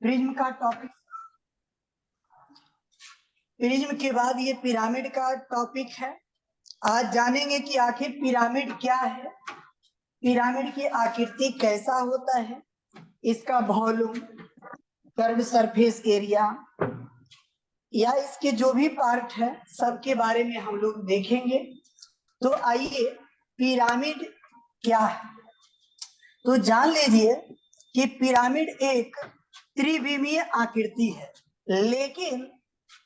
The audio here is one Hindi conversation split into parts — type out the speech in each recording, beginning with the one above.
प्रिज्म का टॉपिक, प्रिज्म के बाद ये पिरामिड का टॉपिक है। आज जानेंगे कि आखिर पिरामिड क्या है, पिरामिड की आकृति कैसा होता है, इसका वॉल्यूम, कर्व सरफेस एरिया या इसके जो भी पार्ट है सबके बारे में हम लोग देखेंगे। तो आइए, पिरामिड क्या है तो जान लीजिए कि पिरामिड एक त्रिविमीय आकृति है, लेकिन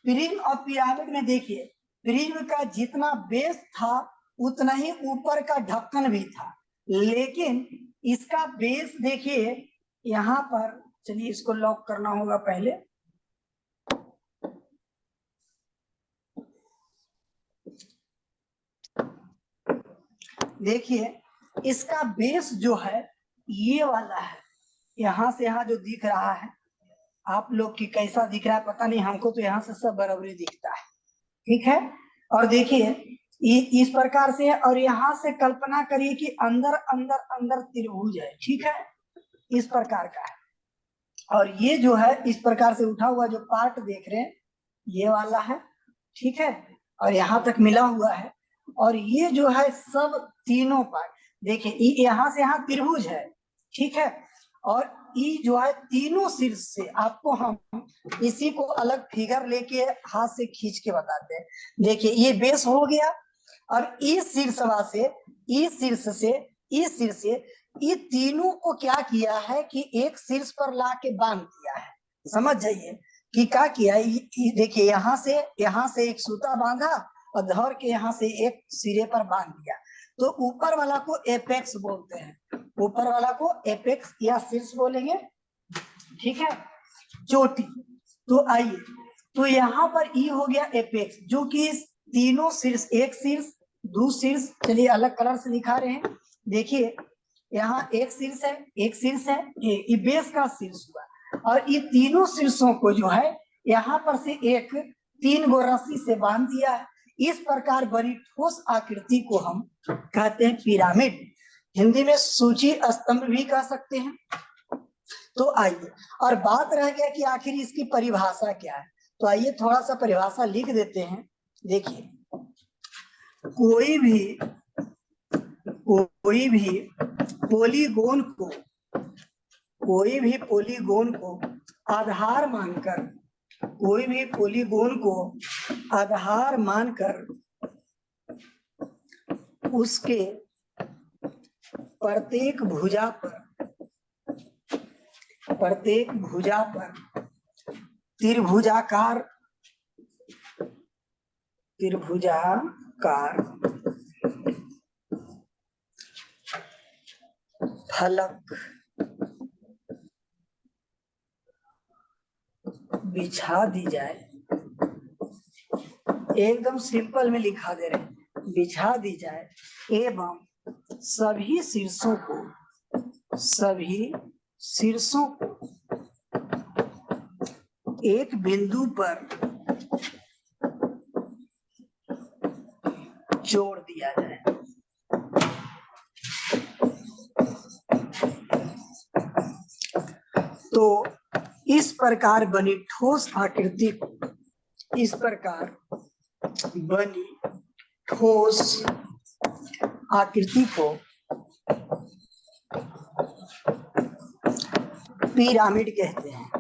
प्रिज्म और पिरामिड में देखिए, प्रिज्म का जितना बेस था उतना ही ऊपर का ढक्कन भी था, लेकिन इसका बेस देखिए यहाँ पर। चलिए इसको लॉक करना होगा पहले। देखिए इसका बेस जो है ये वाला है, यहाँ से यहाँ जो दिख रहा है, आप लोग की कैसा दिख रहा है पता नहीं, हमको तो यहाँ से सब बराबरी दिखता है, ठीक है। और देखिए इस प्रकार से, और यहाँ से कल्पना करिए कि अंदर अंदर अंदर त्रिभुज है, ठीक है, इस प्रकार का है। और ये जो है इस प्रकार से उठा हुआ जो पार्ट देख रहे हैं ये वाला है, ठीक है, और यहाँ तक मिला हुआ है। और ये जो है सब तीनों पार्ट देखिए, यहाँ से यहाँ त्रिभुज है, ठीक है, और ये जो है तीनों शीर्ष से आपको हम इसी को अलग फिगर लेके हाथ से खींच के बताते हैं। देखिए ये बेस हो गया, और इस शीर्षवा से, इस शीर्ष से, इस शीर्ष से, ये तीनों को क्या किया है कि एक शीर्ष पर ला के बांध दिया है। समझ जाइए कि क्या किया। देखिए यहाँ से एक सूता बांधा और धर के यहाँ से एक सिरे पर बांध दिया, तो ऊपर वाला को एपेक्स बोलते हैं, ऊपर वाला को एपेक्स या शीर्ष बोलेंगे, ठीक है, चोटी। तो आइए, तो यहाँ पर ई हो गया एपेक्स, जो कि तीनों शीर्ष, एक शीर्ष, दो शीर्ष, चलिए अलग कलर से दिखा रहे हैं। देखिए यहाँ एक शीर्ष है, एक शीर्ष है, ये बेस का शीर्ष हुआ, और ये तीनों शीर्षों को जो है यहाँ पर से एक 3 गो रस्सी से बांध दिया है। इस प्रकार बनी ठोस आकृति को हम कहते हैं पिरामिड। हिंदी में सूची स्तंभ भी कह सकते हैं। तो आइए, और बात रह गया कि आखिर इसकी परिभाषा क्या है, तो आइए थोड़ा सा परिभाषा लिख देते हैं। देखिए कोई भी पॉलीगोन को, कोई भी पॉलीगोन को आधार मानकर, कोई भी पॉलीगोन को आधार मानकर उसके प्रत्येक भुजा पर त्रिभुजाकार फलक बिछा दी जाए। एकदम सिंपल में लिखा दे रहे हैं, बिछा दी जाए, एवं सभी शीर्षों को एक बिंदु पर जोड़ दिया जाए। तो इस प्रकार बनी ठोस आकृति को, इस प्रकार बनी ठोस आकृति को पिरामिड कहते हैं।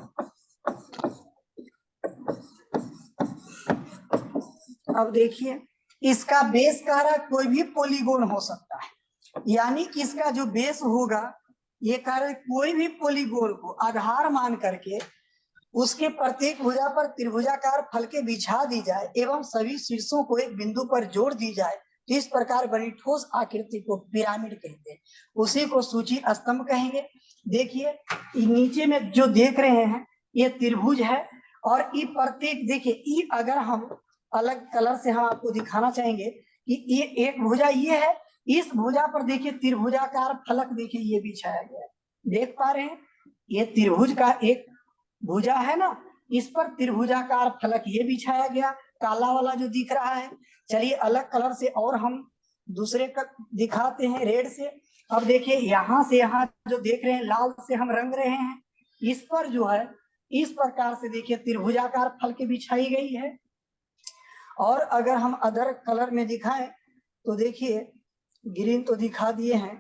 अब देखिए इसका बेस कह रहा कोई भी पॉलीगोन हो सकता है, यानी कि इसका जो बेस होगा ये कह रहे कोई भी पॉलीगोन को आधार मान करके उसके प्रत्येक भुजा पर त्रिभुजाकार फलके बिछा दी जाए एवं सभी शीर्षों को एक बिंदु पर जोड़ दी जाए। इस प्रकार बनी ठोस आकृति को पिरामिड कहते हैं, उसी को सूची स्तंभ कहेंगे। देखिए नीचे में जो देख रहे हैं ये त्रिभुज है, और ई प्रत्येक, देखिए ई अगर हम अलग कलर से हम आपको दिखाना चाहेंगे कि ये एक भुजा ये है, इस भुजा पर देखिए त्रिभुजाकार फलक देखिए ये बिछाया गया है, देख पा रहे हैं, ये त्रिभुज का एक भुजा है ना, इस पर त्रिभुजाकार फलक ये बिछाया गया, काला वाला जो दिख रहा है। चलिए अलग कलर से और हम दूसरे का दिखाते हैं, रेड से। अब देखिए यहाँ से यहाँ जो देख रहे हैं लाल से हम रंग रहे हैं, इस पर जो है इस प्रकार से देखिए त्रिभुजाकार फलक बिछाई गई है। और अगर हम अदर कलर में दिखाएं तो देखिए ग्रीन तो दिखा दिए हैं,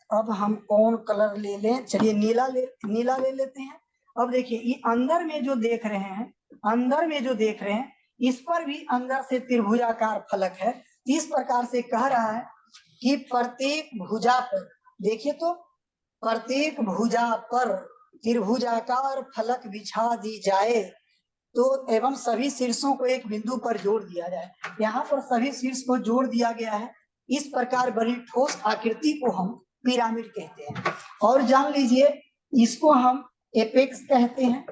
अब हम कौन कलर ले लें, चलिए नीला ले लेते हैं। अब देखिए ये अंदर में जो देख रहे हैं, अंदर में जो देख रहे हैं इस पर भी अंदर से त्रिभुजाकार फलक है। इस प्रकार से कह रहा है कि प्रत्येक भुजा पर, देखिए तो प्रत्येक भुजा पर त्रिभुजाकार फलक बिछा दी जाए तो एवं सभी शीर्षों को एक बिंदु पर जोड़ दिया जाए। यहाँ पर सभी शीर्ष को जोड़ दिया गया है। इस प्रकार बनी ठोस आकृति को हम पिरामिड कहते हैं। और जान लीजिए इसको हम एपेक्स कहते हैं,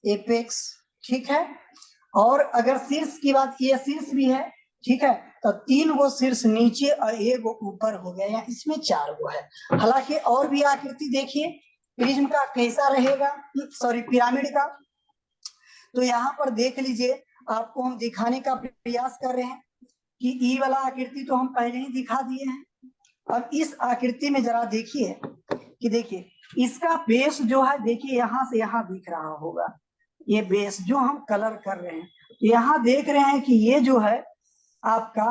एपेक्स, ठीक है। और अगर शीर्ष की बात, ये शीर्ष भी है, ठीक है, तो 3 गो शीर्ष नीचे और 1 गो ऊपर हो गया, या इसमें 4 गो है। हालांकि और भी आकृति देखिए प्रिज्म का कैसा रहेगा, सॉरी पिरामिड का। तो यहाँ पर देख लीजिए, आपको हम दिखाने का प्रयास कर रहे हैं कि ई वाला आकृति तो हम पहले ही दिखा दिए हैं। अब इस आकृति में जरा देखिए कि देखिए इसका बेस जो है, देखिए यहाँ से यहाँ दिख रहा होगा, ये बेस जो हम कलर कर रहे हैं, यहाँ देख रहे हैं कि ये जो है आपका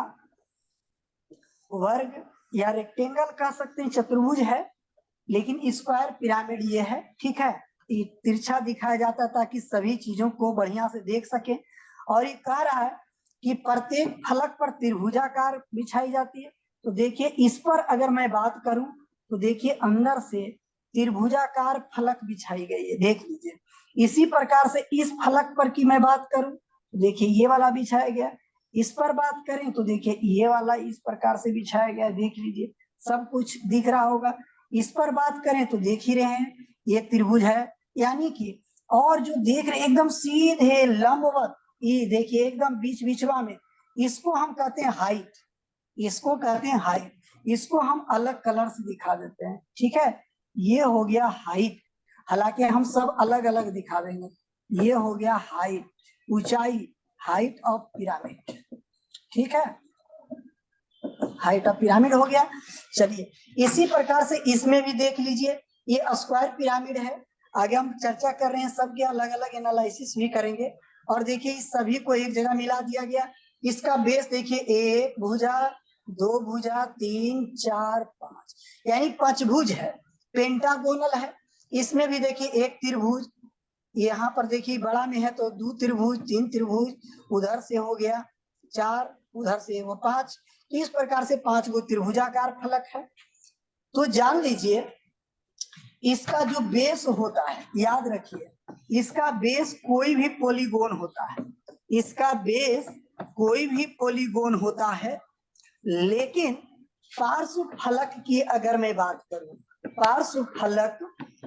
वर्ग या रेक्टेंगल कह सकते हैं, चतुर्भुज है, लेकिन स्क्वायर पिरामिड ये है, ठीक है। ये तिरछा दिखाया जाता है ताकि सभी चीजों को बढ़िया से देख सके। और ये कह रहा है कि प्रत्येक फलक पर त्रिभुजाकार बिछाई जाती है। तो देखिए इस पर अगर मैं बात करूं तो देखिए अंदर से त्रिभुजाकार फलक बिछाई गई है, देख लीजिए। इसी प्रकार से इस फलक पर की मैं बात करूं तो देखिए ये वाला बिछाया गया। इस पर बात करें तो देखिए ये वाला इस प्रकार से बिछाया गया, देख लीजिए, सब कुछ दिख रहा होगा। इस पर बात करें तो देख ही रहे हैं ये त्रिभुज है, यानी कि और जो देख रहे एकदम सीधे लंबवत, ये देखिए एकदम बीच बीचवा में, इसको हम कहते हैं हाइट, इसको कहते हैं हाइट। इसको हम अलग कलर से दिखा देते हैं, ठीक है। ये हो गया हाइट, हालांकि हम सब अलग अलग दिखा देंगे। ये हो गया हाइट, ऊंचाई, हाइट ऑफ पिरामिड, ठीक है, हाइट ऑफ पिरामिड हो गया। चलिए इसी प्रकार से इसमें भी देख लीजिए, ये स्क्वायर पिरामिड है। आगे हम चर्चा कर रहे हैं, सबके अलग अलग एनालिसिस भी करेंगे। और देखिए इस सभी को एक जगह मिला दिया गया। इसका बेस देखिए 1 भुजा, 2 भुजा, 3, 4, 5, यानी पंचभुज है, पेंटागोनल है। इसमें भी देखिए एक त्रिभुज, यहाँ पर देखिए बड़ा में है तो 2 त्रिभुज, 3 त्रिभुज, उधर से हो गया 4, उधर से वो 5। इस प्रकार से 5 गो त्रिभुजाकार फलक है। तो जान लीजिए इसका जो बेस होता है, याद रखिए इसका बेस कोई भी पॉलीगोन होता है, इसका बेस कोई भी पॉलीगोन होता है। लेकिन पार्श्व फलक की अगर मैं बात करूं, पार्श्व फलक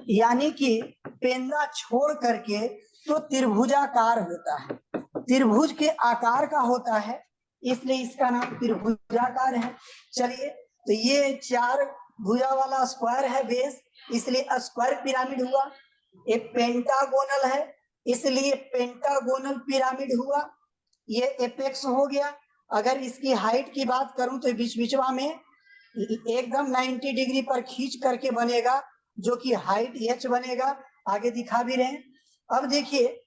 यानी कि पेंदा छोड़ करके तो त्रिभुजाकार होता है, त्रिभुज के आकार का होता है, इसलिए इसका नाम त्रिभुजाकार है। चलिए तो ये 4 भुजा वाला स्क्वायर है बेस, इसलिए स्क्वायर पिरामिड हुआ। एक पेंटागोनल है, इसलिए पेंटागोनल पिरामिड हुआ। ये एपेक्स हो गया। अगर इसकी हाइट की बात करूं तो बीच बीचवा में एकदम 90 डिग्री पर खींच करके बनेगा, जो कि हाइट h बनेगा, आगे दिखा भी रहे हैं। अब देखिए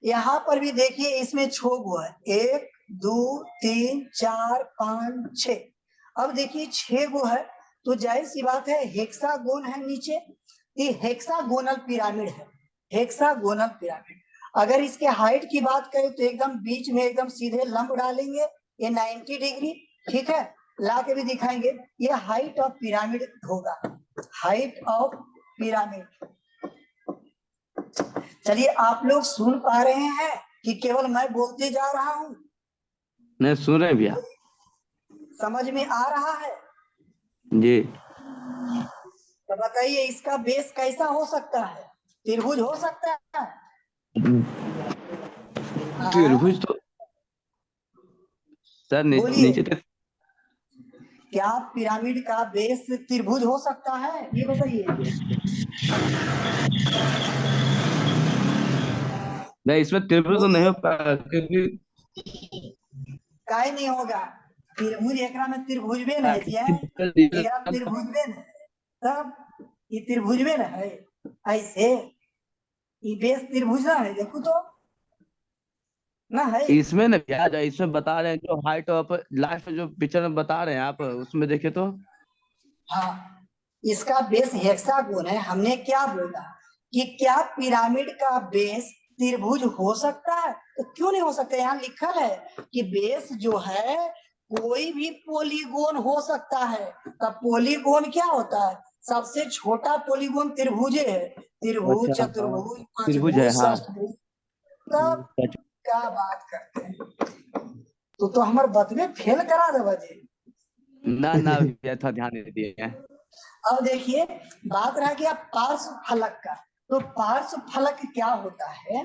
यहाँ पर भी देखिए इसमें 6 गो है, 1, 2, 3, 4, 5, 6। अब देखिए 6 गो है तो जाहिर सी बात है हेक्सागोन है नीचे, ये हेक्सागोनल पिरामिड है, हेक्सागोनल पिरामिड। अगर इसके हाइट की बात करें तो एकदम बीच में एकदम सीधे लंब डालेंगे, ये 90 डिग्री, ठीक है, ला के भी दिखाएंगे। ये हाइट ऑफ पिरामिड होगा, हाइट ऑफ पिरामिड। चलिए आप लोग सुन पा रहे हैं कि केवल मैं बोलते जा रहा हूँ? नहीं सुन रहे भैया, समझ में आ रहा है जी। तो बताइए इसका बेस कैसा हो सकता है? त्रिभुज हो सकता है? त्रिभुज तो सर नीचे तक। क्या पिरामिड का बेस त्रिभुज हो सकता है, ये बताइए। नहीं, इसमें त्रिभुज तो नहीं हो पाएगा क्योंकि काहे नहीं होगा, त्रिभुज एकरा में त्रिभुज में नहीं है, एकरा त्रिभुज में है, तब ये त्रिभुज में है ऐसे। ये बेस त्रिभुज ना है, देखो तो ना है। इसमें ना याद है, इसमें बता रहे हैं जो हाइट ऑफ लास्ट जो पिक्चर में बता रहे हैं आप, उसमें देखे तो। हाँ, इसका बेस हेक्सागोन है। हमने क्या बोला कि क्या पिरामिड का बेस त्रिभुज हो सकता है? तो क्यों नहीं हो सकता? यहाँ लिखल है कि बेस जो है कोई भी पोलीगोन हो सकता है। तब पोलीगोन क्या होता है? सबसे छोटा पोलीगोन त्रिभुज है। त्रिभुज, अच्छा हाँ, चतुर्भुज, त्रिभुज है पंचभुज, हाँ। षष्ठभुज। तब क्या बात करते हैं? तो हमारे बतवे फेल करा दे बजे। ना ना भैया, था ध्यान नहीं दिए हैं। अब देखिए, बात रहा गया पार्श्व फलक का। तो पार्श्व फलक क्या होता है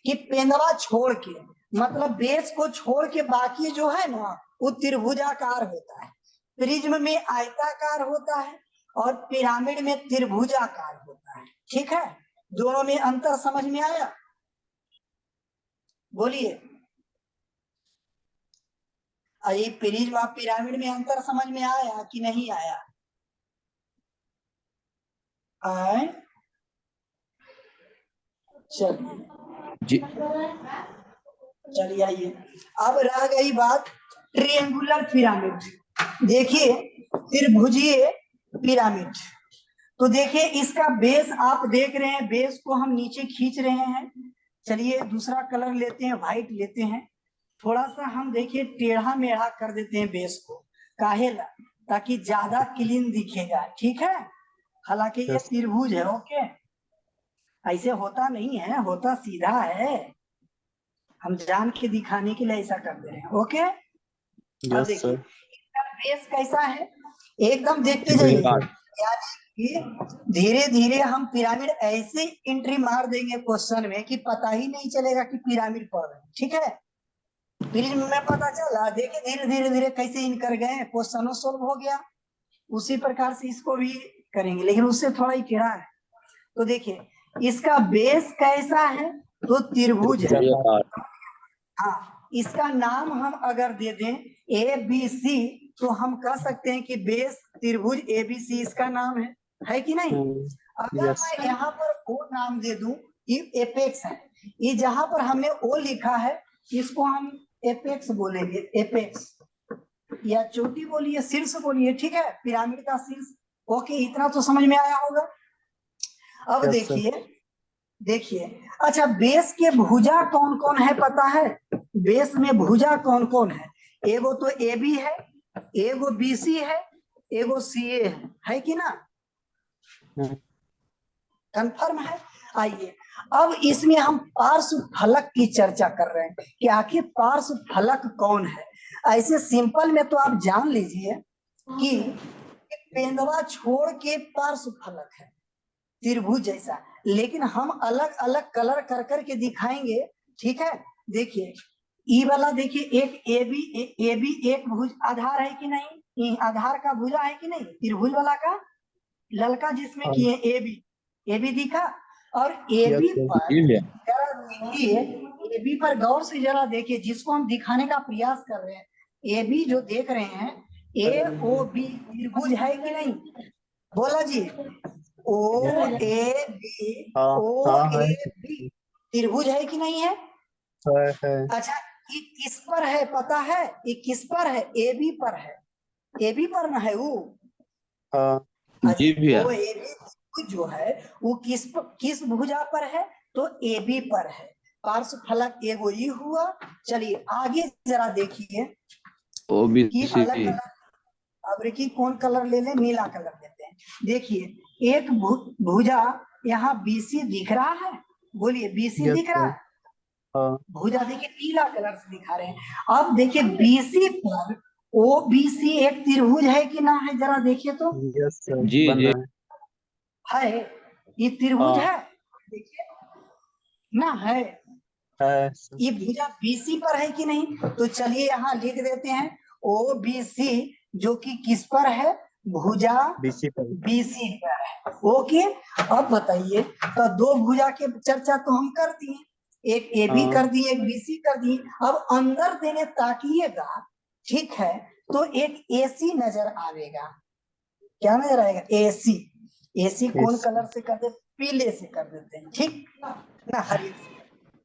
कि पेंदवा छोड़ के, मतलब बेस को छोड़ के बाकी जो है ना वो त्रिभुजाकार होता है। प्रिज्म में आयताकार होता है और पिरामिड में त्रिभुजाकार होता है। ठीक है, दोनों में अंतर समझ में आया? बोलिए। ये प्रिज्म और पिरामिड में अंतर समझ में आया कि नहीं आया? आए, चलिए जी। चलिए आइए। अब रह गई बात ट्रिएंगुलर पिरामिड। देखिए, त्रिभुजीय पिरामिड। तो देखिए, इसका बेस आप देख रहे हैं, बेस को हम नीचे खींच रहे हैं। चलिए दूसरा कलर लेते हैं, व्हाइट लेते हैं। थोड़ा सा हम देखिए टेढ़ा मेढ़ा कर देते हैं बेस को, काहेला, ताकि ज्यादा क्लीन दिखेगा। ठीक है, हालांकि ये यस त्रिभुज है। ओके, ऐसे होता नहीं है, होता सीधा है। हम जान के दिखाने के लिए ऐसा कर दे रहे हैं। ओके, अब यस देखिए सर। इसका बेस कैसा है, एकदम देखते जाइए। त्रिभुजाकार। यानी कि धीरे धीरे हम पिरामिड ऐसे एंट्री मार देंगे क्वेश्चन में कि पता ही नहीं चलेगा कि पिरामिड पढ़ रहे हैं। ठीक है, प्रिज्म में पता चला, देखिए धीरे धीरे धीरे कैसे इन कर गए, क्वेश्चन सोल्व हो गया। उसी प्रकार से इसको भी करेंगे, लेकिन उससे थोड़ा ही टेढ़ा है। तो देखिए इसका बेस कैसा है, तो त्रिभुज है। त्रिभुजाकार। हाँ, इसका नाम हम अगर दे दें ए बी सी, तो हम कह सकते हैं कि बेस त्रिभुज ए बी सी इसका नाम है कि नहीं? अगर यस मैं यहाँ पर ओ नाम दे दूं, ये एपेक्स है। ये जहां पर हमने ओ लिखा है, इसको हम एपेक्स बोलेंगे। एपेक्स या चोटी बोलिए, शीर्ष बोलिए। ठीक है, पिरामिड का शीर्ष। ओके, इतना तो समझ में आया होगा। अब यस सर। देखिए, देखिए अच्छा, बेस के भुजा कौन कौन है पता है? बेस में भुजा कौन कौन है? एगो तो ए बी है, एगो बी सी है, एगो सी ए है कि ना? कंफर्म है? आइए, अब इसमें हम पार्श्व फलक की चर्चा कर रहे हैं कि आखिर पार्श्व फलक कौन है। ऐसे सिंपल में तो आप जान लीजिए कि पेंदवा छोड़ के पार्श्व फलक है, त्रिभुज जैसा। लेकिन हम अलग अलग कलर कर करके दिखाएंगे। ठीक है, देखिए ई वाला, देखिए एक ए बी एक भुज आधार है कि नहीं? आधार का भुजा है कि नहीं त्रिभुज वाला का? ललका जिसमें किए ए बी दिखा। और ए यस बी सर। पर जी भैया। जरा देखिए, ए बी पर गौर से जरा देखिए, जिसको हम दिखाने का प्रयास कर रहे हैं। ए बी जो देख रहे हैं, ए ओ बी त्रिभुज है कि नहीं? बोला जी, ओ ए बी, हाँ ओ हाँ ए है बी त्रिभुज है कि नहीं है? है। अच्छा, ये किस पर है पता है? ये किस पर है? ए बी पर है। ए बी पर ना है वो? हाँ जी भैया। वो ए बी जो है वो किस भुजा पर है? तो ए बी पर है। पार्श्व फलक एगो ई हुआ। चलिए आगे जरा देखिए ओ बी कि सी। अलग अलग। अब देखिए कौन कलर ले ले, नीला कलर लेते हैं। देखिए एक भुजा यहाँ बीसी दिख रहा है। बोलिए, बीसी यस दिख रहा सर। है? हाँ भुजा देखिए नीला कलर से दिखा रहे हैं। अब देखिए बीसी पर ओ बीसी एक त्रिभुज है कि ना है? जरा देखिए तो। यस सर जी बन जी। रहा है, ये त्रिभुज है। है। देखिए ना है, है सर। ये भुजा बीसी पर है कि नहीं? तो चलिए यहाँ लिख देते हैं ओ बी सी, जो कि किस पर है? भुजा बीसी पर। बीसी पर है। ओके, अब बताइए, तो दो भुजा के चर्चा तो हम कर दिए, एक ए बी हाँ कर दिए, एक बी सी कर दिए। अब अंदर देने ताकिएगा, ठीक है, तो एक एसी नजर आएगा। क्या नजर आएगा? एसी। एसी कौन इस कलर से कर दे? पीले से कर देते हैं। ठीक, ना हरी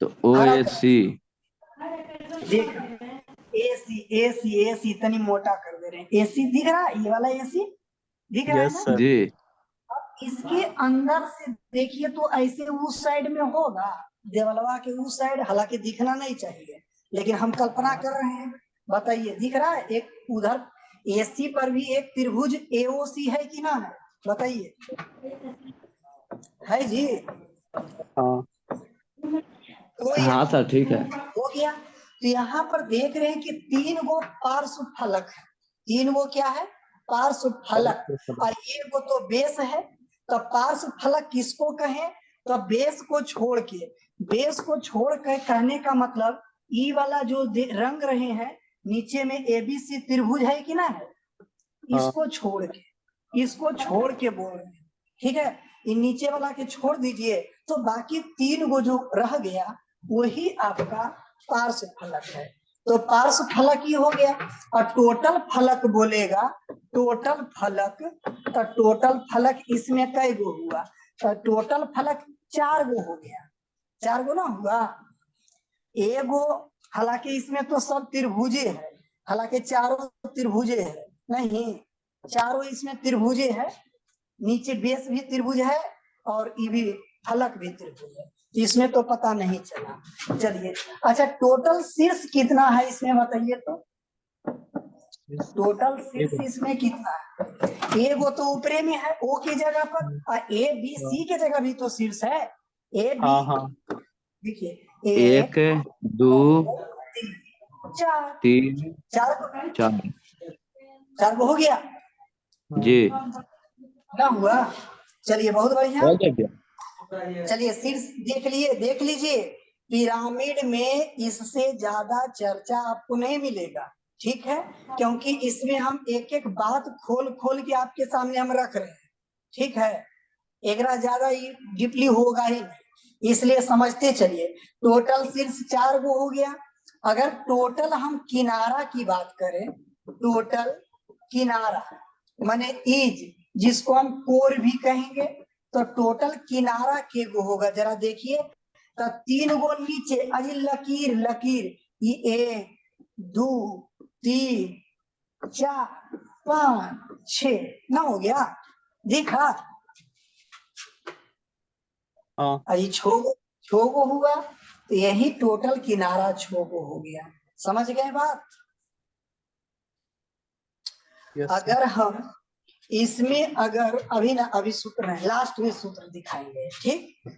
तो ओ हरा ए कलर सी। देख एसी एसी एसी इतनी मोटा कर दे रहे हैं। एसी दिख रहा है, ये वाला एसी दिख रहा है यस ना। सर। जी। इसके अंदर से देखिए तो ऐसे उस साइड में होगा, देवलवा के उस साइड, हालांकि दिखना नहीं चाहिए लेकिन हम कल्पना कर रहे हैं। बताइए दिख रहा है एक उधर एसी पर भी एक त्रिभुज एओसी है कि ना है, बताइए है जी। हाँ तो हाँ सर ठीक है। हो गया। तो यहाँ पर देख रहे हैं कि 3 गो पार्श्व फलक है। 3 गो क्या है, पार्श्व फलक। और एक गो तो बेस है। तो पार्श्व फलक किसको कहें, तो बेस को छोड़ के, बेस को छोड़ कर कहने का मतलब ई वाला जो रंग रहे हैं नीचे में एबीसी त्रिभुज है कि ना है, इसको छोड़ के, इसको छोड़ के बोल रहे हैं। ठीक है, ये नीचे वाला के छोड़ दीजिए तो बाकी 3 गो जो रह गया वही आपका पार्श्व फलक है। तो पार्श्व फलक ही हो गया। और टोटल फलक बोलेगा, टोटल फलक, तो टोटल फलक इसमें कई गो हुआ, तो टोटल फलक 4 गो हो गया। 4 गो ना हुआ, एगो, हालांकि इसमें तो सब त्रिभुजे है, हालांकि चारों त्रिभुजे है नहीं, चारों इसमें त्रिभुजे है। नीचे बेस भी त्रिभुज है और ये भी फलक भी त्रिभुज है, इसमें तो पता नहीं चला। चलिए अच्छा, टोटल शीर्ष कितना है इसमें बताइए तो, टोटल शीर्ष इसमें कितना है। ए वो तो ऊपरे में है ओ की जगह पर, और ए बी सी के जगह भी तो शीर्ष है। ए बी, हाँ हाँ देखिए एक, दो, 4, तीन, 4 चार। 4 हो गया जी। ना हुआ। चलिए बहुत बढ़िया। हो गया क्या? चलिए शीर्ष देख लिए, देख लीजिए। पिरामिड में इससे ज्यादा चर्चा आपको नहीं मिलेगा, ठीक है, क्योंकि इसमें हम एक एक बात खोल खोल के आपके सामने हम रख रहे हैं। ठीक है, एकरा ज्यादा डीपली होगा ही नहीं, इसलिए समझते चलिए। टोटल शीर्ष 4 गो हो गया। अगर टोटल हम किनारा की बात करें, टोटल किनारा माने इज, जिसको हम कोर भी कहेंगे, तो टोटल किनारा के गो होगा, जरा देखिए। तो 3 गो नीचे, अजी लकीर लकीर, ये 1 2 3 4 5 6 ना हो गया, देखा। हाँ अजी छोगो हुआ, तो यही टोटल किनारा छोगो हो गया। समझ गए बात। Yes sir. अगर हम इसमें अगर अभी ना, अभी सूत्र है, लास्ट में सूत्र दिखाएंगे, ठीक।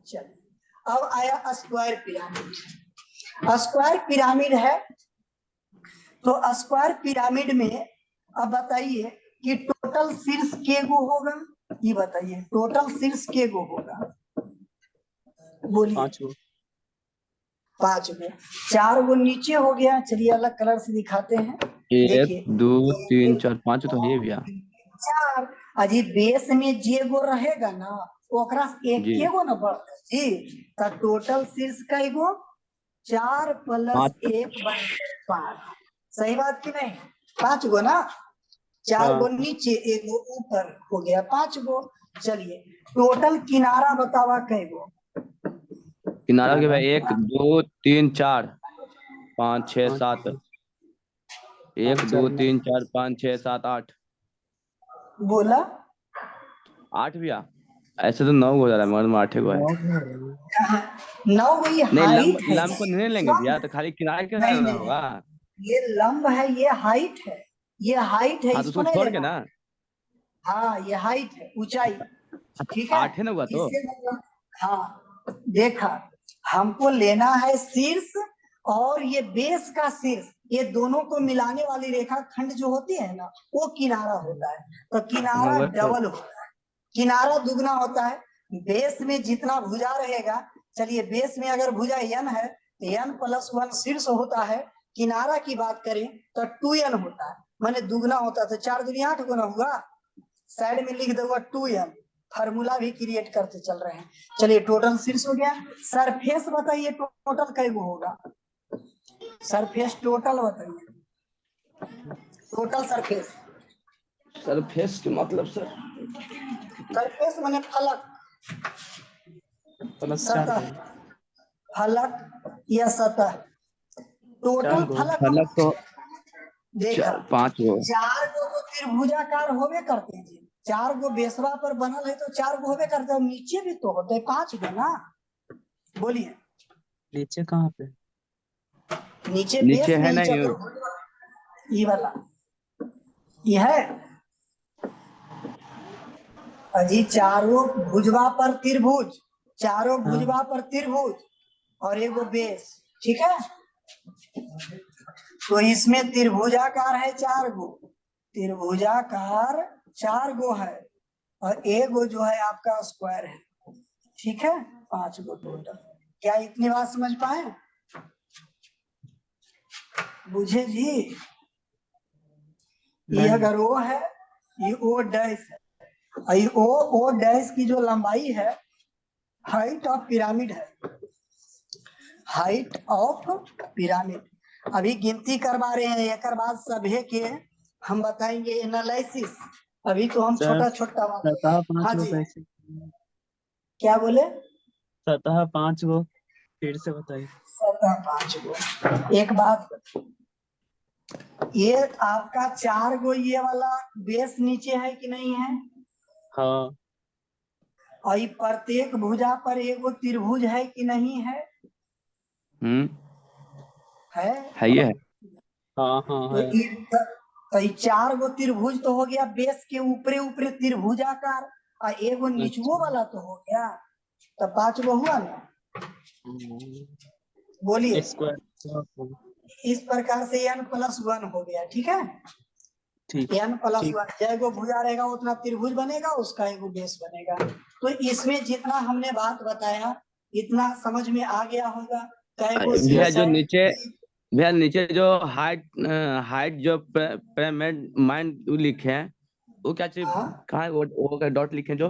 चलिए अब आया स्क्वायर पिरामिड। स्क्वायर पिरामिड है, तो स्क्वायर पिरामिड में अब बताइए कि टोटल शीर्ष के गो होगा, ये बताइए टोटल शीर्ष के गो होगा, बोलिए। 5 गो। 5 गो, 4 गो नीचे हो गया। चलिए अलग कलर से दिखाते हैं, एक, देखिए दो, तीन, चार, पाँच तो है भैया। 4। अजी बेस में जे गो रहेगा ना, ओकरा से एक जी। के गो ना बढ़ता जी, तो टोटल शीर्ष का गो 4 पाँच। + 1 = 5। सही बात कि नहीं, 5 गो ना, 4 गो हाँ नीचे एक गो ऊपर हो गया 5 गो। चलिए टोटल किनारा बतावा कै गो, किनारा के भाई 1, 2, 3, 4, 5, 6, 7। 1, 2, 3, 4, 5, 6, 7, 8। बोला 8 भैया। ऐसे तो 9 हो जा रहा है मगर में 8 को है। 9 गो, ये नहीं, हाइट है लंब को नहीं लेंगे भैया, तो खाली किनारे के नहीं ना नहीं, होगा। ये लंब है, ये हाइट है, ये हाइट है, हाँ तो इसको उसको नहीं छोड़ के लेना। ना। हाँ ये हाइट है, ऊंचाई, ठीक है। 8 है ना हुआ तो। इससे मतलब, हाँ देखा, हमको लेना है शीर्ष और ये बेस का शीर्ष, ये दोनों को मिलाने वाली रेखा खंड जो होती है ना, वो किनारा होता है। तो हाँ किनारा वही तो। डबल होता है, किनारा दुगना होता है। बेस में जितना भुजा रहेगा, चलिए बेस में अगर भुजा n है तो n+1 शीर्ष होता है। किनारा की बात करें तो 2n होता है, माने दुगना होता है, तो 4 दूनी 8 गुना हुआ। साइड में लिख दूंगा 2n, फार्मूला भी क्रिएट करते चल रहे हैं। चलिए टोटल शीर्ष हो गया। सरफेस बताइए टोटल कै गो होगा, सरफेस टोटल बताइए, टोटल सरफेस। सरफेस के मतलब सर। सरफेस माने फलक, प्लस सतह 4 फलक या सतह, टोटल 4 गो फलक फलक तो देखा 5 गो। 4 गो तो त्रिभुजाकार होबे करते हैं जी, 4 गो बेसवा पर बनल है तो 4 गो होबे करते हैं, नीचे भी तो होते हैं 5 गो ना। बोलिए नीचे कहाँ पे? नीचे नीचे बेस में है ही नहीं। चतुर्भुज ये वाला ये है अजी, चारों भुजवा पर त्रिभुज, चारों हाँ भुजवा पर त्रिभुज और एगो बेस, ठीक है। तो इसमें त्रिभुजाकार है 4 गो, त्रिभुजाकार 4 गो है और एगो जो है आपका स्क्वायर है, ठीक है। 5 गो टोटल। क्या इतनी बात समझ पाए? बुझे जी? ये नहीं। अगर ओ है, ये ओ डैश है, और ये ओ डैश की जो लंबाई है, हाइट ऑफ पिरामिड है, हाइट ऑफ पिरामिड। अभी गिनती करवा रहे हैं, एक बाद सभे के हम बताएंगे एनालिसिस। अभी तो हम सर छोटा छोटा बात। सतह 5 हाँ गो जी, कैसे? क्या बोले? सतह 5 गो फिर से बताइए। सतह 5 गो। एक बात, ये आपका 4 गो ये वाला बेस नीचे है कि नहीं है? हाँ और ये प्रत्येक भुजा पर एगो त्रिभुज है कि नहीं है? है। ये है। हाँ हाँ तो है। ये 4 गो त्रिभुज तो हो गया बेस के ऊपरे ऊपरे त्रिभुजाकार, और एगो निचवो अच्छा। वाला तो हो गया, तो 5 गो हुआ ना। बोलिए, स्क्वायर। इस प्रकार से n+1 हो गया, ठीक है। ठीक ठीक। n+1 जैगो भुजा रहेगा उतना त्रिभुज बनेगा, उसका एगो बेस बनेगा। तो इसमें जितना हमने बात बताया इतना समझ में आ गया होगा। कैगो भैया शीर्ष जो है, नीचे भैया नीचे जो हाइट जो पिरामिड माइंड लिखे हैं वो क्या चीज हाँ कहाँ है? वो डॉट लिखे जो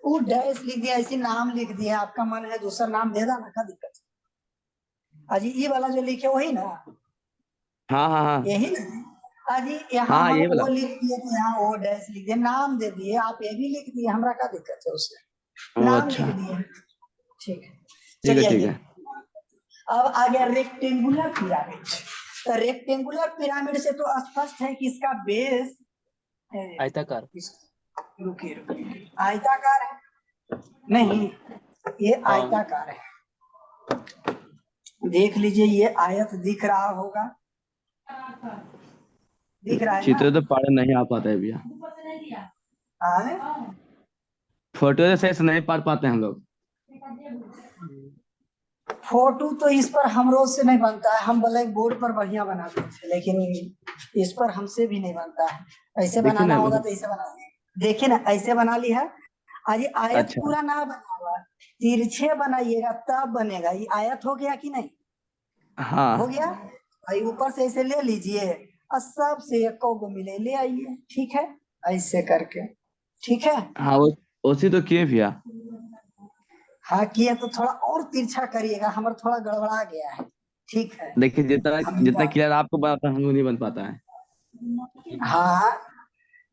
वो डैश लिख दिया, ऐसे नाम लिख दिया, आपका मन है दूसरा नाम दे देना, क्या दिक्कत है? अजी ये वाला जो लिखे वही ना, हाँ हाँ हाँ यही ना। अजी यहाँ हाँ हम ये ओ वाला। लिख दिए तो यहाँ ओ डैश लिख दिए, नाम दे दिए, आप ये भी लिख दिए, हमरा क्या दिक्कत है उसमें, ओ नाम अच्छा, लिख दिए, ठीक है। ठीक है चलिए ठीक आइए, है। अब आ गया रेक्टेंगुलर पिरामिड। तो रेक्टेंगुलर पिरामिड से तो स्पष्ट है कि इसका बेस आयताकार। रुकिए रुकिए, आयताकार है नहीं, ये हाँ आयताकार है। देख लीजिए, ये आयत दिख रहा होगा, दिख रहा है ना? चित्र तो पढ़ नहीं आ पाता है भैया, आए? फोटो से सही से नहीं पढ़ पाते हम लोग। फोटो तो इस पर हम रोज से नहीं बनता है, हम ब्लैक बोर्ड पर बढ़िया बनाते थे, लेकिन इस पर हमसे भी नहीं बनता है। ऐसे देखिए बनाना ना होगा मतलब तो ऐसे बना, देखिए ना ऐसे बना ली है। आज ये आयत अच्छा पूरा ना बना हुआ, तिरछे बनाइएगा तब बनेगा। ये आयत हो गया कि नहीं? हो हाँ गया। भाई ऊपर से ऐसे ले लीजिए और सबसे एक को मिले ले आइए, ठीक है, ऐसे करके, ठीक है। हाँ वो उसी तो किए भैया। हाँ किया तो थोड़ा और तिरछा करिएगा, हमारा थोड़ा गड़बड़ा गया है, ठीक है। देखिए जितना हम जितना क्लियर आपको बनाता है हमको नहीं बन पाता है। हाँ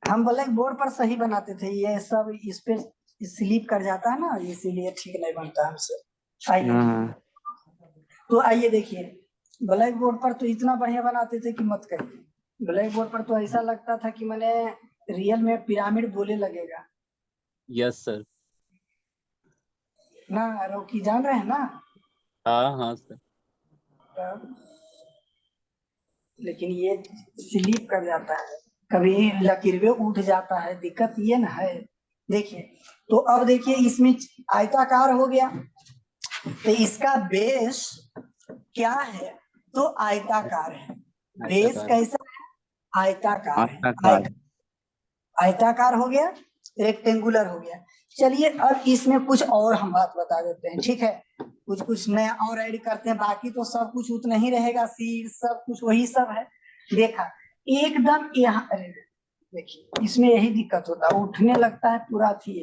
हम ब्लैक बोर्ड पर सही बनाते थे, ये सब इस पे स्लिप कर जाता है ना, इसीलिए ठीक नहीं बनता हमसे। आइए, हाँ हाँ तो आइए देखिए, ब्लैक बोर्ड पर तो इतना बढ़िया बनाते थे कि मत कहिए। ब्लैक बोर्ड पर तो ऐसा लगता था कि मैंने रियल में पिरामिड बोले लगेगा यस सर। ना। रोकी जान रहे हैं ना? हाँ हाँ सर। लेकिन ये स्लिप कर जाता है, कभी लकीरें उठ जाता है, दिक्कत ये ना है। देखिए, तो अब देखिए इसमें आयताकार हो गया, तो इसका बेस क्या है? तो आयताकार है। बेस आयताकार। कैसा है? आयताकार है। आयताकार। आयताकार हो गया, रेक्टेंगुलर हो गया। चलिए अब इसमें कुछ और हम बात बता देते हैं, ठीक है। कुछ कुछ नया और ऐड करते हैं, बाकी तो सब कुछ उतना ही रहेगा, शीर्ष सब कुछ वही सब है। देखा एकदम यहाँ, अरे देखिए इसमें यही दिक्कत होता है, उठने लगता है पूरा थी।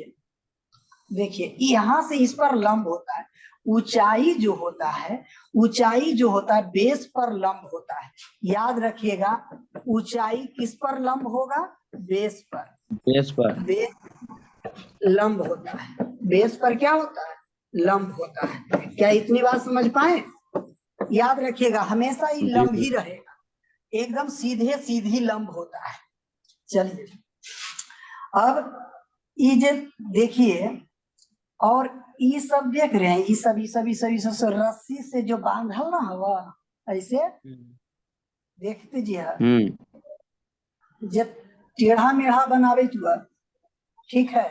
देखिए यहाँ से इस पर लंब होता है, ऊंचाई जो होता है, ऊंचाई जो होता है बेस पर लंब होता है। याद रखिएगा, ऊंचाई किस पर लंब होगा? बेस पर। बेस पर। बेस लंब होता है, बेस पर क्या होता है? लंब होता है। क्या इतनी बात समझ पाए? याद रखिएगा हमेशा ही लंब ही रहेगा, एकदम सीधे सीधी लंब होता है। चलिए अब ये देखिए, और ये सब देख रहे हैं, ये सब रस्सी से जो बांधल ना हवा ऐसे देखते जी है, जब टेढ़ा मेढ़ा बनावे हुआ, ठीक है,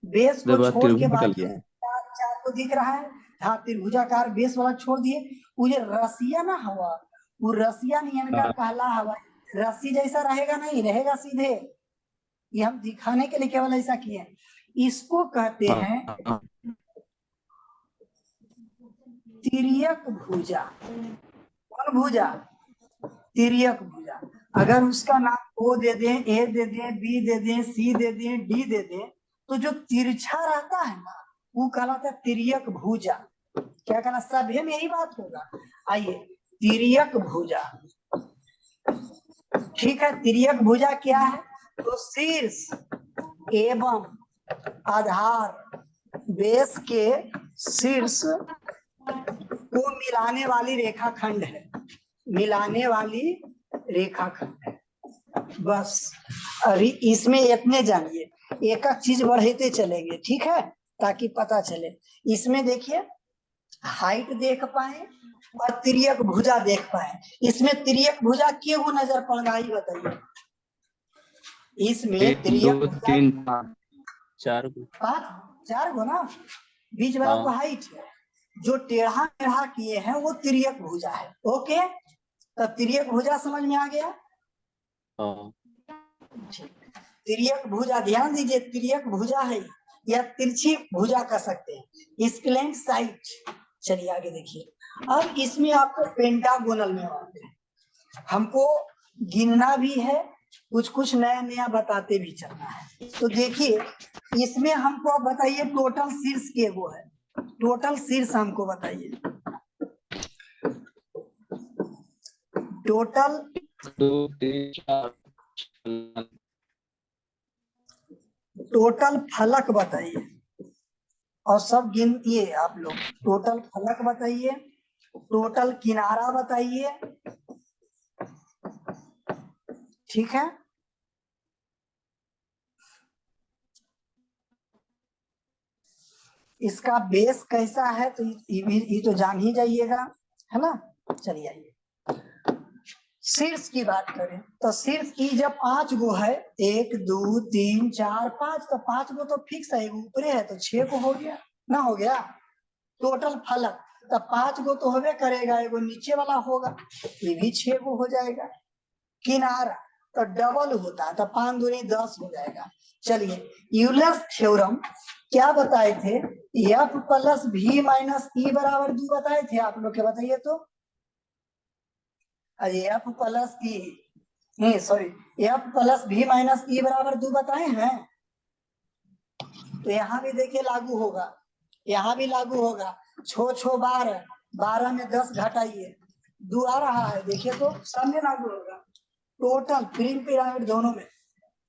बेस को छोड़ के बाकी चार को दिख रहा है, हाँ त्रिभुजाकार बेस वाला छोड़ दिए, वो जो रसिया ना हवा, वो रसिया नहीं इनका कहला हवा, रस्सी जैसा रहेगा नहीं, रहेगा सीधे। ये हम दिखाने के लिए केवल ऐसा किए। इसको कहते हैं तिर्यक भुजा। कौन भुजा? तिर्यक भुजा। अगर उसका नाम ओ दे दें, ए दे दें, बी दे दें, सी दे दें, डी दे दें, तो जो तिरछा रहता है ना वो कहलाता है तिर्यक भुजा। क्या कहना, सभी में यही बात होगा। आइए तिर्यक भुजा, ठीक है। तिर्यक भुजा क्या है? तो शीर्ष एवं आधार, बेस के शीर्ष को मिलाने वाली रेखाखंड है, मिलाने वाली रेखाखंड है। बस अभी इसमें इतने जानिए, एक एक चीज बढ़ते चलेंगे, ठीक है, ताकि पता चले। इसमें देखिए हाइट देख पाए और तिर्यक भुजा देख पाए। इसमें तिर्यक भुजा क्यों नजर पड़ रहा है बताइए? इसमें तिर्यक भुजा 4 गो ना, बीच वाला तो हाइट है, जो टेढ़ा टेढ़ा किए हैं वो तिर्यक भुजा है। ओके, तो तिर्यक भुजा समझ में आ गया? तिर्यक भुजा ध्यान दीजिए, तिर्यक भुजा है या तिरछी भुजा कर सकते हैं, स्लैंट साइड। चलिए आगे देखिए, अब इसमें आपको पेंटागोनल में आते हैं, हमको गिनना भी है, कुछ कुछ नया नया बताते भी चलना है। तो देखिए इसमें हमको बताइए टोटल शीर्ष के वो है, टोटल शीर्ष हमको बताइए, टोटल 2 3 4 टोटल फलक बताइए, और सब गिनिए आप लोग। टोटल फलक बताइए, टोटल किनारा बताइए, ठीक है। इसका बेस कैसा है तो ये तो जान ही जाइएगा, है ना। चलिए आइए शीर्ष की बात करें तो शीर्ष की जब 5 गो है, 1 2 3 4 5, तो 5 गो तो फिक्स है, ऊपरे है तो 6 गो हो गया ना, हो गया। टोटल फलक तो 5 गो तो होबे करेगा, एगो नीचे वाला होगा, ये भी 6 गो हो जाएगा। किनारा तो डबल होता है, तो 5 दूनी 10 हो जाएगा। चलिए यूलर्स थ्योरम क्या बताए थे? एफ प्लस भी माइनस ई बराबर 2 बताए थे आप लोग के, बताइए तो। अरे एफ प्लस ई नहीं सॉरी, एफ प्लस भी माइनस ई बराबर 2 बताए हैं। तो यहाँ भी देखिए लागू होगा, यहाँ भी लागू होगा। 6 6 12, 12 में 10 घटाइए 2 आ रहा है, देखिए तो सब में लागू होगा, टोटल प्रिंट पिरामिड दोनों में,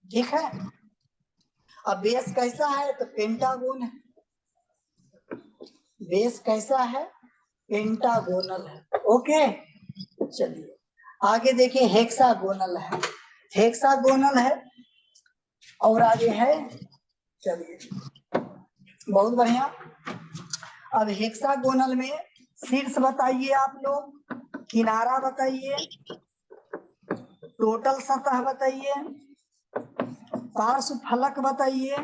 ठीक है। अब बेस कैसा है तो पेंटागोन है, बेस कैसा है? पेंटागोनल है। ओके चलिए आगे देखिए हेक्सागोनल है, हेक्सागोनल है, और आगे है, चलिए बहुत बढ़िया। अब हेक्सागोनल में शीर्ष बताइए आप लोग, किनारा बताइए, टोटल सतह बताइए, पार्श्व फलक बताइए,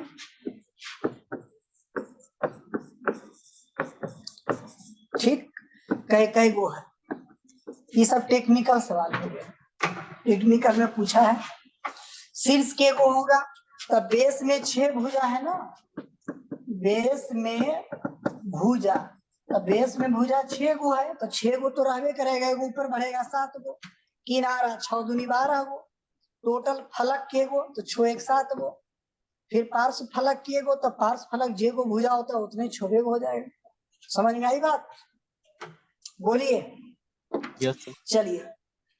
ठीक, कई गो है। ये सब टेक्निकल सवाल हो गया, टेक्निकल में पूछा है। शीर्ष के गो होगा, तो बेस में 6 भुजा है ना, बेस में भुजा, तो बेस में भुजा 6 गो है, तो 6 गो तो रहबे करेगा, एगो ऊपर बढ़ेगा 7 गो। किनारा 6 दूनी 12 गो, टोटल फलक के गो तो 6 1 7 गो, फिर पार्श्व फलक के गो, तो पार्श्व फलक जे गो भुजा होता है उतने 6 गो हो जाएगा। समझ में आई बात? बोलिए। चलिए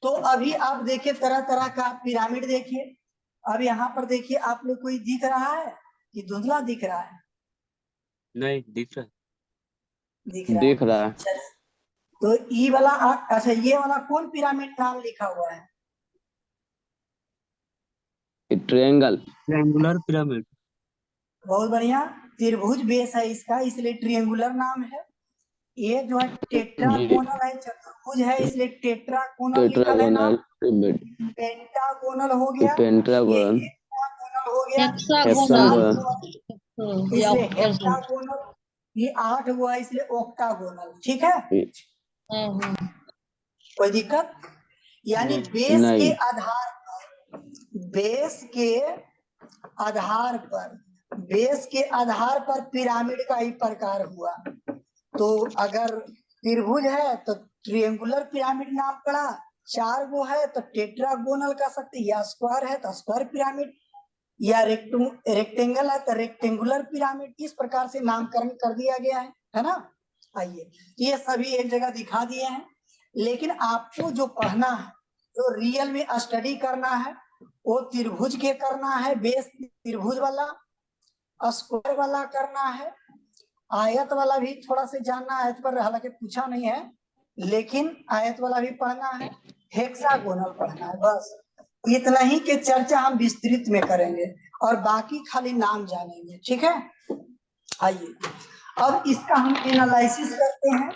तो अभी आप देखिए तरह तरह का पिरामिड देखिए। अब यहाँ पर देखिए आप लोग कोई दिख रहा है कि धुंधला दिख रहा है? नहीं दिख रहा है। दिख रहा दिख है। रहा है। चल, तो ई वाला अच्छा ये वाला कौन पिरामिड नाम लिखा हुआ है? ट्रायंगल। Triangular pyramid. बहुत बढ़िया। त्रिभुज बेस है इसका, इसलिए ट्रिएंगुलर नाम है। ये जो है टेट्रागोनल है, चतुर्भुज है, इसलिए टेट्रागोनल निकल है नाम। Tetragonal pyramid. पेंटागोनल हो गया, ये पेंटागोनल। हेक्सागोनल हो गया, ये हेक्सागोनल। 7 गो है, ये इसलिए ऑक्टागोनल। हेक्सागोनल। ये 8 गो है, इसलिए ऑक्टागोनल। ठीक है, कोई दिक्कत? यानी बेस के नहीं। आधार पर, बेस के आधार पर, बेस के आधार पर पिरामिड का ही प्रकार हुआ। तो अगर त्रिभुज है तो ट्रिएंगुलर पिरामिड नाम पड़ा, 4 गो है तो टेट्रागोनल कह सकते, या स्क्वायर है तो स्क्वायर पिरामिड, या रेक्टेंगल है तो रेक्टेंगुलर पिरामिड। इस प्रकार से नामकरण कर दिया गया है ना। आइए, ये सभी एक जगह दिखा दिए हैं, लेकिन आपको जो पढ़ना है, जो रियल में स्टडी करना है, वो त्रिभुज के करना है, बेस त्रिभुज वाला, स्क्वायर वाला करना है, आयत वाला भी थोड़ा से जानना है, आयत पर हालांकि पूछा नहीं है, लेकिन आयत वाला भी पढ़ना है, हेक्सागोनल पढ़ना है। बस इतना ही के चर्चा हम विस्तृत में करेंगे, और बाकी खाली नाम जानेंगे। ठीक है, आइए अब इसका हम एनालिसिस करते हैं,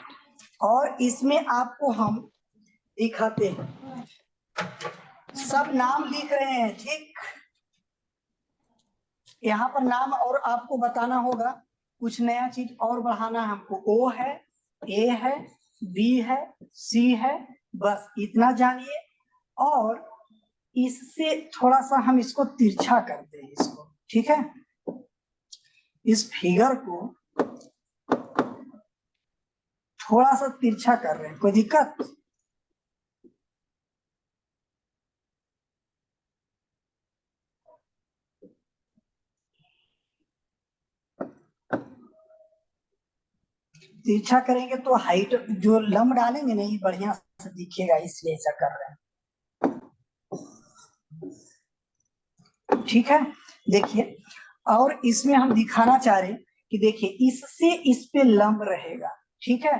और इसमें आपको हम दिखाते हैं। सब नाम लिख रहे हैं, ठीक? यहाँ पर नाम और आपको बताना होगा, कुछ नया चीज और बढ़ाना है हमको। ओ है, ए है, बी है, सी है, बस इतना जानिए। और इससे थोड़ा सा हम इसको तिरछा करते हैं इसको, ठीक है? इस फिगर को थोड़ा सा तिरछा कर रहे हैं, कोई दिक्कत? तिरछा करेंगे तो हाइट जो लंब डालेंगे ना, ये बढ़िया से दिखेगा, इसलिए ऐसा कर रहे हैं। ठीक है, देखिए, और इसमें हम दिखाना चाह रहे हैं कि देखिए इससे इस पे लंब रहेगा, ठीक है,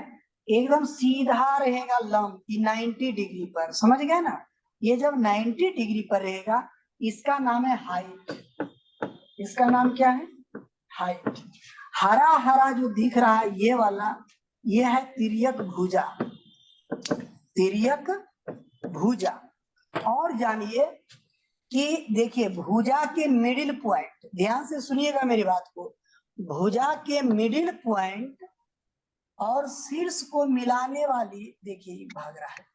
एकदम सीधा रहेगा लंब, 90 डिग्री पर, समझ गए ना? ये जब 90 डिग्री पर रहेगा, इसका नाम है हाइट। इसका नाम क्या है? हाइट। हरा हरा जो दिख रहा है ये वाला, ये है तिर्यक भुजा, तिर्यक भुजा। और जानिए कि देखिए भुजा के मिडिल पॉइंट, ध्यान से सुनिएगा मेरी बात को, भुजा के मिडिल पॉइंट और शीर्ष को मिलाने वाली, देखिए ये भाग रहा है,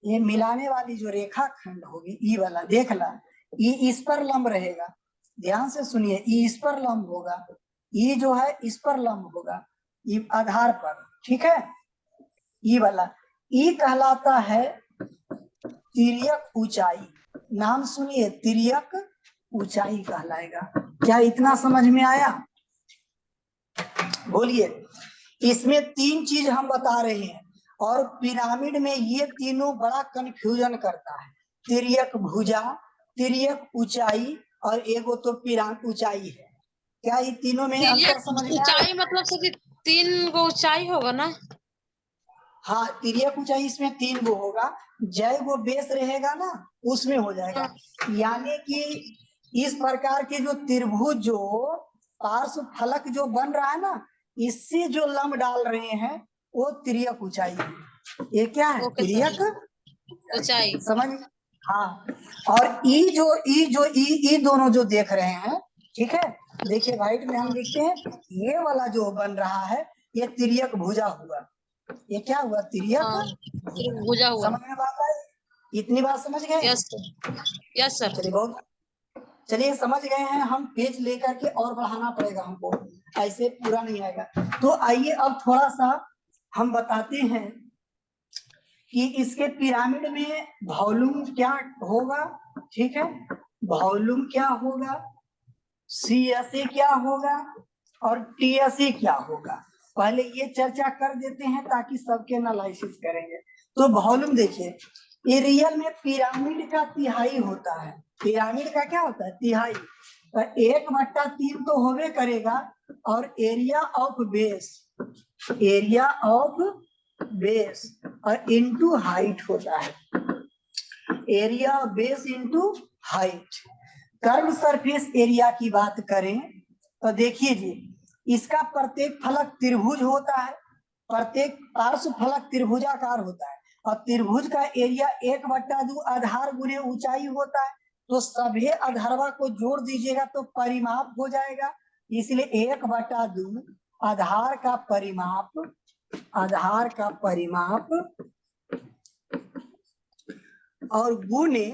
ये मिलाने वाली जो रेखा खंड होगी, ई वाला देख ला, ये इस पर लंब रहेगा। ध्यान से सुनिए, ये इस पर लंब होगा, ये जो है इस पर लंब होगा, ये आधार पर, ठीक है? ये वाला ई कहलाता है तिर्यक ऊंचाई। नाम सुनिए, तिर्यक ऊंचाई कहलाएगा। क्या इतना समझ में आया? बोलिए। इसमें 3 चीज हम बता रहे हैं, और पिरामिड में ये तीनों बड़ा कंफ्यूजन करता है। तिर्यक भुजा, तिर्यक ऊंचाई, और एगो तो पिरामिड ऊंचाई है। क्या ये तीनों में अंतर समझ में आया? ऊंचाई मतलब से 3 गो ऊंचाई होगा ना? हाँ, तिर्यक ऊंचाई इसमें 3 गो होगा, जय गो बेस रहेगा ना, उसमें हो जाएगा। यानी कि इस प्रकार के जो त्रिभुज, जो पार्श्व फलक जो बन रहा है ना, इससे जो लंब डाल रहे हैं, वो तिर्यक ऊंचाई है। ये क्या है? तिर्यक ऊंचाई। समझ? हाँ। और ई दोनों जो देख रहे हैं, ठीक है, देखिए राइट में हम लिखते हैं, ये वाला जो बन रहा है, ये तिर्यक भुजा हुआ। ये क्या हुआ? तिर्यक भुजा हुआ। समझ में बात आई? इतनी बात समझ गए? Yes sir. चलिए, बहुत, चलिए समझ गए हैं हम। पेज लेकर के और बढ़ाना पड़ेगा हमको, ऐसे पूरा नहीं आएगा। तो आइए अब थोड़ा सा हम बताते हैं कि इसके पिरामिड में वॉल्यूम क्या होगा, ठीक है? वॉल्यूम क्या होगा, CSA क्या होगा, और TSA क्या होगा। पहले ये चर्चा कर देते हैं ताकि सबके एनालिसिस करेंगे। तो वॉल्यूम देखिए, ये रियल में पिरामिड का तिहाई होता है। पिरामिड का क्या होता है? तिहाई। तो 1/3 तो होवे करेगा, और area of base area of base और इनटू हाइट होता है, area of base into height. Curve surface area की बात करें तो देखिए जी, इसका प्रत्येक फलक त्रिभुज होता है, प्रत्येक पार्श्व फलक त्रिभुजाकार होता है और त्रिभुज का एरिया 1/2 आधार गुने ऊंचाई होता है। तो सभी आधारवा को जोड़ दीजिएगा तो परिमाप हो जाएगा, इसलिए 1/2 आधार का परिमाप, आधार का परिमाप और गुने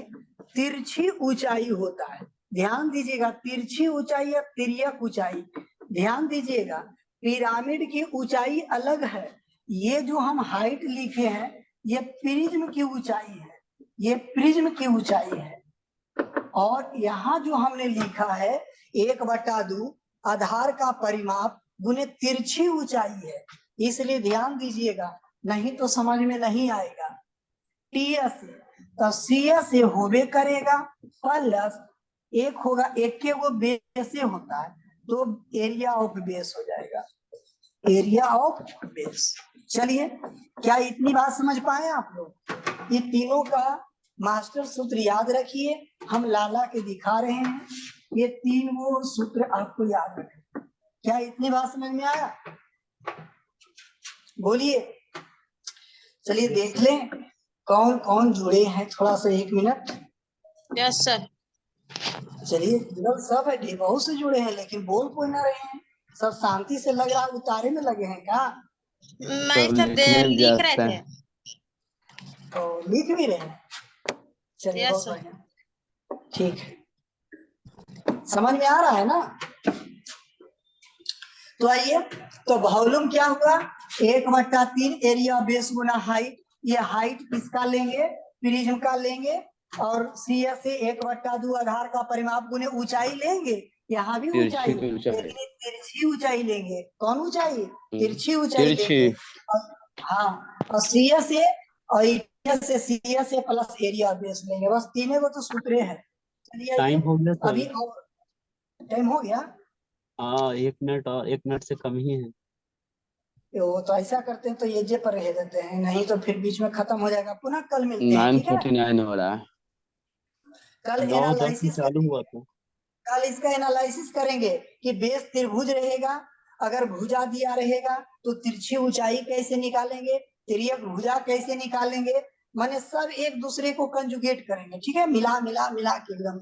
तिरछी ऊंचाई होता है। ध्यान दीजिएगा, तिरछी ऊंचाई या तिर्यक ऊंचाई, ध्यान दीजिएगा पिरामिड की ऊंचाई अलग है, ये जो हम हाइट लिखे हैं ये प्रिज्म की ऊंचाई है, ये प्रिज्म की ऊंचाई है। और यहाँ जो हमने लिखा है 1/2 आधार का परिमाप गुने तिरछी ऊंचाई है, इसलिए ध्यान दीजिएगा, नहीं तो समझ में नहीं आएगा। टीएस तो सीएस से होबे करेगा, प्लस एक होगा, एक के वो बेस से होता है तो एरिया ऑफ बेस हो जाएगा, एरिया ऑफ बेस। चलिए, क्या इतनी बात समझ पाए आप लोग? ये तीनों का मास्टर सूत्र याद रखिए, हम लाला के दिखा रहे हैं, ये तीन वो सूत्र आपको याद रखें। क्या इतनी बात समझ में आया? बोलिए। चलिए देख लें कौन कौन जुड़े हैं, थोड़ा सा 1 मिनट। Yes sir. चलिए, सब है, बहुत से जुड़े हैं लेकिन बोल कोई ना रहे हैं, सब शांति से लग रहा है उतारे में लगे हैं क्या? नहीं सर, लिख रहे थे। तो लिख भी रहे हैं, चलिए यस बहुत सर। बढ़िया, ठीक है, समझ में आ रहा है ना? तो आइए, तो वॉल्यूम क्या हुआ? 1/3 एरिया बेस गुना हाइट, ये हाइट किसका लेंगे? प्रिज्म का लेंगे, और सीएस से 1/2 आधार का परिमाप गुने ऊंचाई लेंगे, यहाँ भी ऊंचाई, लेकिन तिरछी ऊंचाई लेंगे। कौन ऊंचाई? तिरछी ऊंचाई लेंगे। हाँ, और सीएस से और से सीएस से प्लस एरिया बेस लेंगे, बस तीनों को तो सूत्र है। चलिए टाइम हो गया सर। अभी और टाइम हो गया? हाँ, 1 मिनट और 1 मिनट से कम ही है। वो तो ऐसा करते हैं तो ये जे पर रह देते हैं, नहीं तो फिर बीच में खत्म हो जाएगा। पुनः कल मिलते हैं, ठीक है? 9:49 हो रहा है। कल 9:10 में एनालिसिस चालू हुआ था। कल इसका एनालिसिस करेंगे कि बेस त्रिभुज रहेगा, अगर भुजा दिया रहेगा तो तिरछी ऊंचाई कैसे निकालेंगे, तिर्यक भुजा कैसे निकालेंगे, माने सब एक दूसरे को कंजुगेट करेंगे, ठीक है? मिला मिला मिला के एकदम